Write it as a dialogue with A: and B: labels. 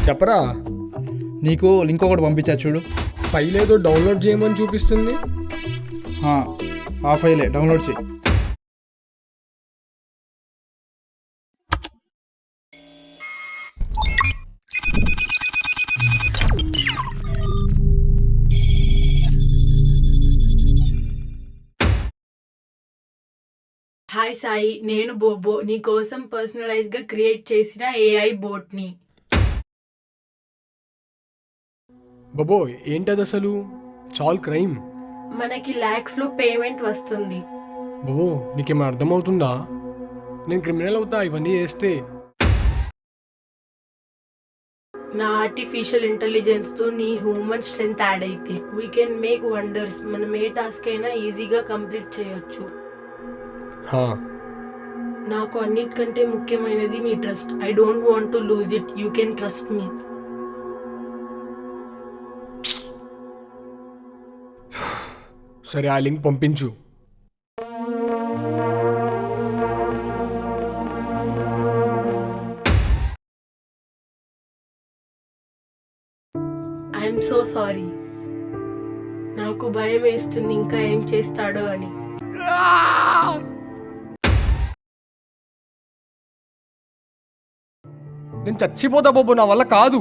A: చెప్పరా.
B: నీకు లింక్ ఒకటి పంపించా చూడు.
A: ఫైల్ ఏదో డౌన్లోడ్ చేయమని చూపిస్తుంది.
B: ఆ ఫైలే డౌన్లోడ్ చేయి.
C: హాయ్ సాయి, నేను బోబో నీ కోసం పర్సనలైజ్ గా క్రియేట్ చేసిన ఏఐ బోట్ ని.
A: బాబో ఏంటది అసలు? చాల్ క్రైమ్.
C: మనకి లాక్స్ లో పేమెంట్ వస్తుంది.
A: బాబో నీకేమైనా అర్థమవుతుందా? నేను క్రిమినల్ అవుతా ఇవన్నీ చేస్తే.
C: నా ఆర్టిఫిషియల్ ఇంటెలిజెన్స్ తో నీ హ్యూమన్ స్ట్రెంగ్త్ యాడ్ అయితే వీ కెన్ మేక్ వండర్స్. మనం ఏ టాస్క్ అయినా ఈజీగా కంప్లీట్ చేయొచ్చు. నాకు అన్నిటికంటే ముఖ్యమైనది నీ trust. I don't want to lose it. You can trust me.
A: సరే, ఆ లింక్ పంపించు.
C: I'm so sorry. నాకు భయం వేస్తుంది ఇంకా ఏం చేస్తాడో అని.
A: నేను చచ్చిపోతా బాబు, నా వల్ల కాదు.